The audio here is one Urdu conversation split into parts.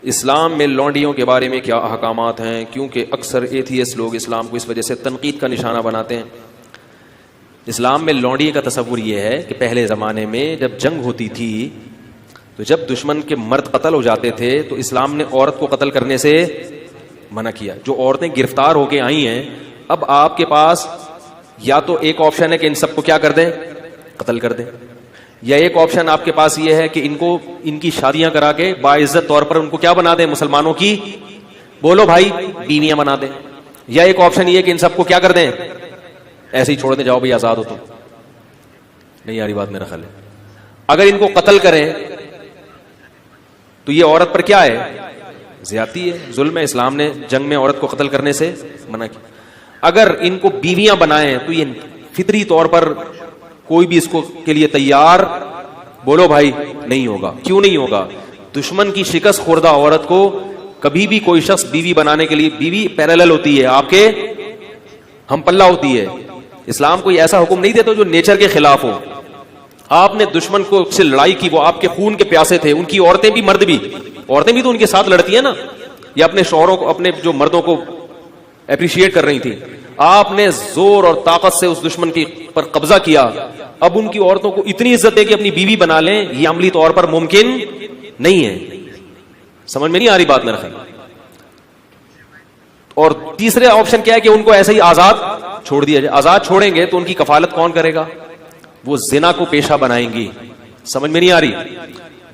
اسلام میں لونڈیوں کے بارے میں کیا احکامات ہیں؟ کیونکہ اکثر ایتھیسٹ لوگ اسلام کو اس وجہ سے تنقید کا نشانہ بناتے ہیں. اسلام میں لونڈی کا تصور یہ ہے کہ پہلے زمانے میں جب جنگ ہوتی تھی تو جب دشمن کے مرد قتل ہو جاتے تھے تو اسلام نے عورت کو قتل کرنے سے منع کیا. جو عورتیں گرفتار ہو کے آئی ہیں اب آپ کے پاس یا تو ایک آپشن ہے کہ ان سب کو کیا کر دیں, قتل کر دیں, یا ایک آپشن آپ کے پاس یہ ہے کہ ان کی شادیاں کرا کے باعزت طور پر ان کو کیا بنا دیں, مسلمانوں کی بولو بھائی بیویاں بنا دیں, یا ایک آپشن یہ کہ ان سب کو کیا کر دیں, ایسے ہی چھوڑ دیں, جاؤ بھائی آزاد ہو. تم نہیں یاری بات میرا خیال ہے. اگر ان کو قتل کریں تو یہ عورت پر کیا ہے, زیادتی ہے, ظلم ہے. اسلام نے جنگ میں عورت کو قتل کرنے سے منع کیا. اگر ان کو بیویاں بنائیں تو یہ فطری طور پر کوئی بھی اس کو کے لیے تیار بولو بھائی نہیں ہوگا. کیوں نہیں ہوگا؟ دشمن کی شکست خوردہ عورت کو کبھی بھی کوئی شخص بیوی بنانے کے لیے, بیوی پیرالل ہوتی ہے, آپ کے ہم پلہ ہوتی ہے. اسلام کوئی ایسا حکم نہیں دیتا جو نیچر کے خلاف ہو. آپ نے دشمن کو سے لڑائی کی, وہ آپ کے خون کے پیاسے تھے, ان کی عورتیں بھی مرد بھی, عورتیں بھی تو ان کے ساتھ لڑتی ہیں نا, یا اپنے شوہروں کو, اپنے جو مردوں کو اپریشیٹ کر رہی تھی. آپ نے زور اور طاقت سے اس دشمن کی پر قبضہ کیا, اب ان کی عورتوں کو اتنی عزت ہے کہ اپنی بیوی بنا لیں, یہ عملی طور پر ممکن نہیں ہے. سمجھ میں نہیں آ رہی بات میرا خیال. اور تیسرے آپشن کیا ہے کہ ان کو ایسے ہی آزاد چھوڑ دیا جائے. آزاد چھوڑیں گے تو ان کی کفالت کون کرے گا؟ وہ زنا کو پیشہ بنائیں گی. سمجھ میں نہیں آ رہی؟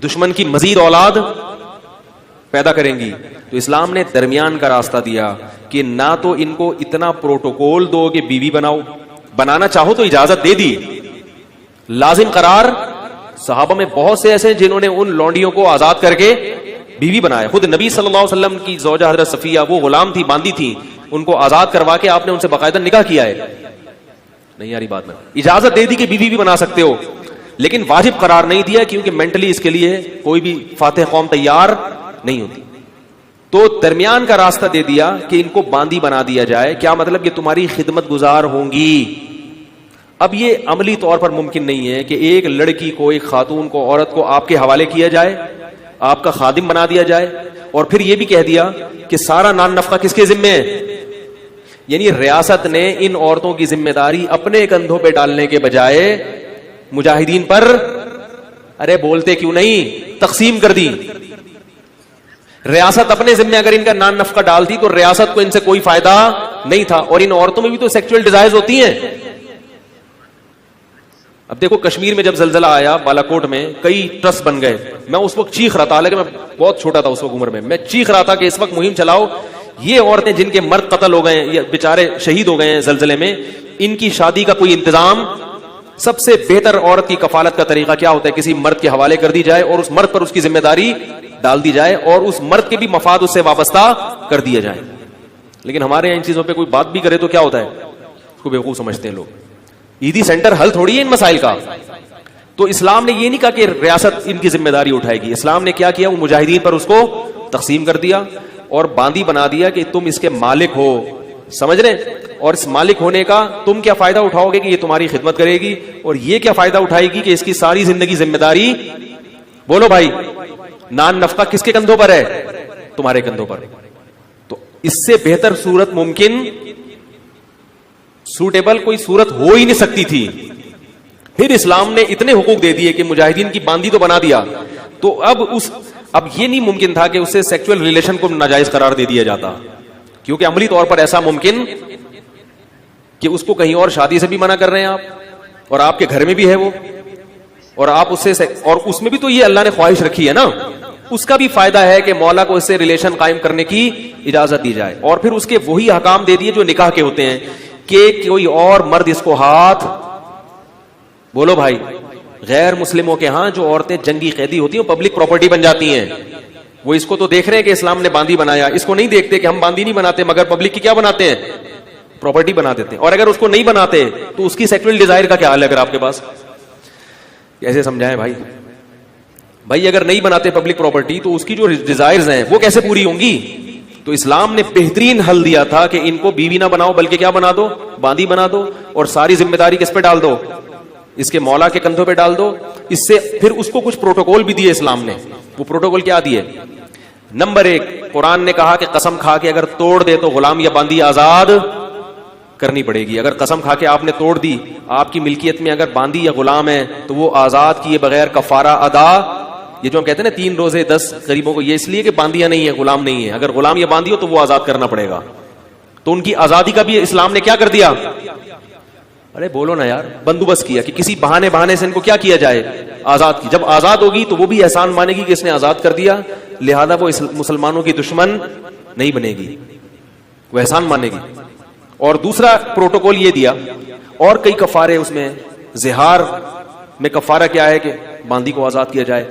دشمن کی مزید اولاد پیدا کریں گی. تو اسلام نے درمیان کا راستہ دیا کہ نہ تو ان کو اتنا پروٹوکول دو کہ بیوی بناؤ, بنانا چاہو تو اجازت دے دی, لازم قرار. صحابہ میں بہت سے ایسے جنہوں نے ان لونڈیوں کو آزاد کر کے بیوی بنایا. خود نبی صلی اللہ علیہ وسلم کی زوجہ حضرت صفیہ, وہ غلام تھی, باندھی تھی, ان کو آزاد کروا کے آپ نے ان سے باقاعدہ نکاح کیا ہے. نہیں یاری بات میں اجازت دے دی کہ بیوی بھی بنا سکتے ہو, لیکن واجب قرار نہیں دیا کیونکہ مینٹلی اس کے لیے کوئی بھی فاتح قوم تیار نہیں ہوتی. تو درمیان کا راستہ دے دیا کہ ان کو باندی بنا دیا جائے. کیا مطلب؟ کہ تمہاری خدمت گزار ہوں گی. اب یہ عملی طور پر ممکن نہیں ہے کہ ایک لڑکی کو, ایک خاتون کو, عورت کو آپ کے حوالے کیا جائے, آپ کا خادم بنا دیا جائے, اور پھر یہ بھی کہہ دیا کہ سارا نان نفقہ کس کے ذمے ہے. یعنی ریاست نے ان عورتوں کی ذمہ داری اپنے کندھوں پہ ڈالنے کے بجائے مجاہدین پر, ارے بولتے کیوں نہیں, تقسیم کر دی. ریاست اپنے ذمہ اگر ان کا نان نفقہ ڈالتی تو ریاست کو ان سے کوئی فائدہ نہیں تھا. اور ان عورتوں میں بھی تو سیکچوئل ڈیزائرز ہوتی ہیں. اب دیکھو کشمیر میں جب زلزلہ آیا بالاکوٹ میں, کئی ٹرسٹ بن گئے. میں اس وقت چیخ رہا تھا, حالانکہ میں بہت چھوٹا تھا اس وقت عمر میں چیخ رہا تھا کہ اس وقت مہم چلاؤ, یہ عورتیں جن کے مرد قتل ہو گئے ہیں یا بیچارے شہید ہو گئے ہیں زلزلے میں, ان کی شادی کا کوئی انتظام. سب سے بہتر عورت کی کفالت کا طریقہ کیا ہوتا ہے؟ کسی مرد کے حوالے کر دی جائے اور اس مرد پر اس کی ذمہ داری ڈال دی جائے, اور اس مرد کے بھی مفاد اس سے وابستہ کر دیا جائے. لیکن ہمارے یہاں ان چیزوں پہ کوئی بات بھی کرے تو کیا ہوتا ہے, اس کو بیوقوف سمجھتے ہیں لوگ. عیدی سینٹر حل تھوڑی ہے ان مسائل کا. تو اسلام نے یہ نہیں کہا کہ ریاست ان کی ذمہ داری اٹھائے گی. اسلام نے کیا کیا, وہ مجاہدین پر اس کو تقسیم کر دیا اور باندی بنا دیا کہ تم اس کے مالک ہو. سمجھ رہے؟ اور اس مالک ہونے کا تم کیا فائدہ اٹھاؤ گے کہ یہ تمہاری خدمت کرے گی, اور یہ کیا فائدہ اٹھائے گی کہ اس کی ساری زندگی ذمہ داری بولو بھائی نان نفقہ کس کے کندھوں پر ہے؟ تمہارے کندھوں پر. تو اس سے بہتر صورت ممکن سوٹیبل کوئی صورت ہو ہی نہیں سکتی تھی. پھر اسلام نے اتنے حقوق دے دیے کہ مجاہدین کی باندی تو بنا دیا, تو اب یہ نہیں ممکن تھا کہ اس سے سیکچوئل ریلیشن کو ناجائز قرار دے دیا جاتا, کیونکہ عملی طور پر ایسا ممکن کہ اس کو کہیں اور شادی سے بھی منع کر رہے ہیں آپ, اور آپ کے گھر میں بھی ہے وہ, اور آپ اس سے, اور اس میں بھی تو یہ اللہ نے خواہش رکھی ہے نا, اس کا بھی فائدہ ہے کہ مولا کو اس سے ریلیشن قائم کرنے کی اجازت دی جائے. اور پھر اس کے وہی احکام دے دیے جو نکاح کے ہوتے ہیں کہ کوئی اور مرد اس کو ہاتھ بولو بھائی. غیر مسلموں کے ہاں جو عورتیں جنگی قیدی ہوتی ہیں وہ پبلک پراپرٹی بن جاتی ہیں. وہ اس کو تو دیکھ رہے ہیں کہ اسلام نے باندی بنایا, اس کو نہیں دیکھتے کہ ہم باندی نہیں بناتے مگر پبلک کی کیا بناتے ہیں, پراپرٹی بنا دیتے ہیں. اور اگر اس کو نہیں بناتے تو اس کی سیکچوئل ڈیزائر کا کیا حال ہے اگر آپ کے پاس؟ کیسے سمجھائیں بھائی اگر نہیں بناتے پبلک پراپرٹی تو اس کی جو ڈیزائرز ہیں وہ کیسے پوری ہوں گی؟ تو اسلام نے بہترین حل دیا تھا کہ ان کو بیوی نہ بناؤ بلکہ کیا بنا دو, باندی بنا دو, اور ساری ذمہ داری کس پہ ڈال دو؟ اس کے مولا کے کندھوں پہ ڈال دو. اس سے پھر اس کو کچھ پروٹوکول بھی دیے اسلام نے. وہ پروٹوکول کیا دیے؟ نمبر 1 قرآن نے کہا کہ قسم کھا کے اگر توڑ دے تو غلام یا باندی آزاد کرنی پڑے گی. اگر قسم کھا کے آپ نے توڑ دی, آپ کی ملکیت میں اگر باندی یا غلام ہے تو وہ آزاد کیے بغیر کفارہ ادا. یہ جو ہم کہتے ہیں نا 3 روزے 10 غریبوں کو, یہ اس لیے کہ باندیاں نہیں ہے, غلام نہیں ہے. اگر غلام یا باندی ہو تو وہ آزاد کرنا پڑے گا. تو ان کی آزادی کا بھی اسلام نے کیا کر دیا, ارے بولو نا یار, بندوبست کیا کہ کسی بہانے سے ان کو کیا کیا جائے, آزاد کی. جب آزاد ہوگی تو وہ بھی احسان مانے گی کہ اس نے آزاد کر دیا, لہذا وہ مسلمانوں کی دشمن نہیں بنے گی, وہ احسان مانے گی. اور دوسرا پروٹوکول یہ دیا, اور کئی کفارے اس میں. زہار میں کفارہ کیا ہے کہ باندی کو آزاد کیا جائے.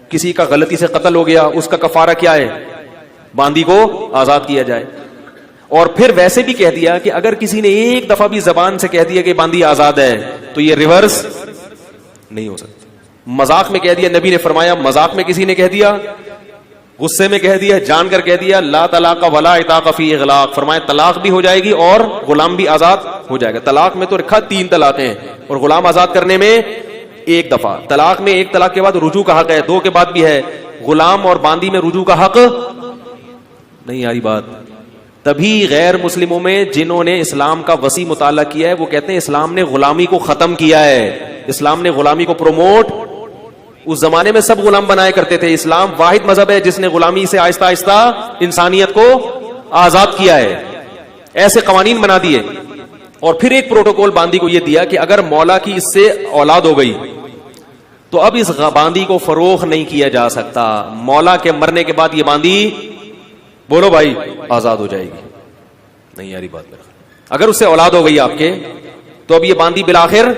کسی کا غلطی سے قتل ہو گیا, اس کا کفارہ کیا ہے, باندی کو آزاد کیا جائے. اور پھر ویسے بھی کہہ دیا کہ اگر کسی نے ایک دفعہ بھی زبان سے کہہ دیا کہ باندی آزاد ہے تو یہ ریورس نہیں ہو سکتا. مذاق میں کہہ دیا, نبی نے فرمایا مذاق میں کسی نے کہہ دیا, غصے میں کہہ دیا, جان کر کہہ دیا, لا طلاق ولا عتاق فی اغلاق, فرمایا طلاق بھی ہو جائے گی اور غلام بھی آزاد ہو جائے گا. طلاق میں تو رکھا 3 طلاقیں ہیں, اور غلام آزاد کرنے میں 1 دفعہ. طلاق میں 1 طلاق کے بعد رجوع کا حق ہے, 2 کے بعد بھی ہے. غلام اور باندی میں رجوع کا حق نہیں. آ رہی بات. تبھی غیر مسلموں میں جنہوں نے اسلام کا وسیع مطالعہ کیا ہے وہ کہتے ہیں اسلام نے غلامی کو ختم کیا ہے, اسلام نے غلامی کو پروموٹ. اس زمانے میں سب غلام بنایا کرتے تھے, اسلام واحد مذہب ہے جس نے غلامی سے آہستہ آہستہ انسانیت کو آزاد کیا ہے. ایسے قوانین بنا دیے. اور پھر ایک پروٹوکول باندی کو یہ دیا کہ اگر مولا کی اس سے اولاد ہو گئی تو اب اس باندی کو فروخت نہیں کیا جا سکتا. مولا کے مرنے کے بعد یہ باندی, بولو بھائی, آزاد ہو جائے گی. نہیں یاری بات میرا, اگر اس سے اولاد ہو گئی آپ کے تو اب یہ باندی بالآخر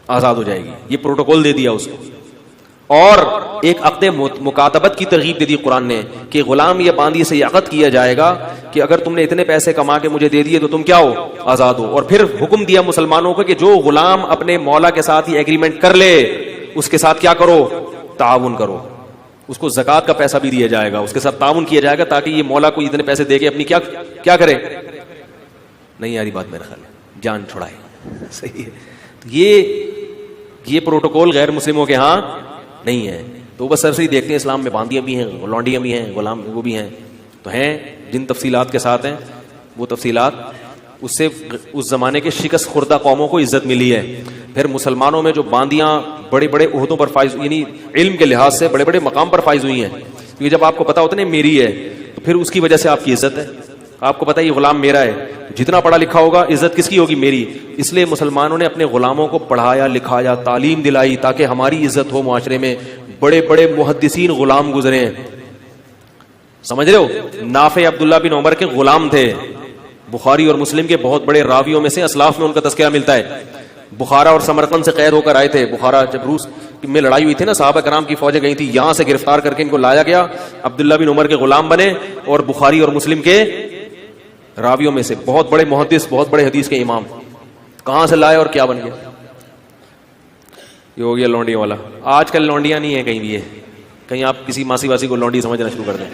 آزاد ہو جائے گی. یہ پروٹوکول دے دیا اس کو. اور ایک عقد مکاتبت کی ترغیب دے دی قرآن نے کہ غلام یا باندی سے یہ عقد کیا جائے گا کہ اگر تم نے اتنے پیسے کما کے مجھے دے دیے تو تم کیا ہو, آزاد ہو. اور پھر حکم دیا مسلمانوں کو کہ جو غلام اپنے مولا کے ساتھ یہ ایگریمنٹ کر لے اس کے ساتھ کیا کرو, تعاون کرو. اس کو زکات کا پیسہ بھی دیا جائے گا, اس کے ساتھ تعاون کیا جائے گا تاکہ یہ مولا کو اتنے پیسے دے کے اپنی کیا کرے. نہیں یاری بات میرا خیال ہے, جان چھڑائے. صحیح ہے. یہ پروٹوکول غیر مسلموں کے ہاں نہیں ہے. تو بس سر سے ہی دیکھتے ہیں اسلام میں باندیاں بھی ہیں, لونڈیاں بھی ہیں, غلام وہ بھی ہیں. تو ہیں جن تفصیلات کے ساتھ ہیں وہ تفصیلات, اس سے اس زمانے کے شکست خوردہ قوموں کو عزت ملی ہے. پھر مسلمانوں میں جو باندیاں بڑے بڑے عہدوں پر فائز, یعنی علم کے لحاظ سے بڑے بڑے مقام پر فائز ہوئی ہیں, کیونکہ جب آپ کو پتا ہوتا ہے میری ہے تو پھر اس کی وجہ سے آپ کی عزت ہے. آپ کو پتا ہے یہ غلام میرا ہے, جتنا پڑھا لکھا ہوگا عزت کس کی ہوگی, میری. اس لیے مسلمانوں نے اپنے غلاموں کو پڑھایا لکھایا, تعلیم دلائی تاکہ ہماری عزت ہو معاشرے میں. بڑے بڑے محدثین غلام گزرے ہیں, سمجھ رہے ہو. نافع عبداللہ بن عمر کے غلام تھے. بخاری اور مسلم کے بہت بڑے راویوں میں سے, اسلاف میں ان کا تذکرہ ملتا ہے. بخارا اور سمرقند سے قید ہو کر آئے تھے. بخارا جب روس میں لڑائی ہوئی تھی نا, صحابہ کرام کی فوجیں گئی تھی, یہاں سے گرفتار کر کے ان کو لایا گیا. عبداللہ بن عمر کے غلام بنے اور بخاری اور مسلم کے راویوں میں سے بہت بڑے محدث, بہت بڑے حدیث کے امام. کہاں سے لائے اور کیا بن گیا. یہ ہو گیا لونڈیوں والا. آج کل لونڈیاں نہیں ہیں کہیں بھی, ہے کہیں آپ کسی ماسی واسی کو لونڈی سمجھنا شروع کر دیں.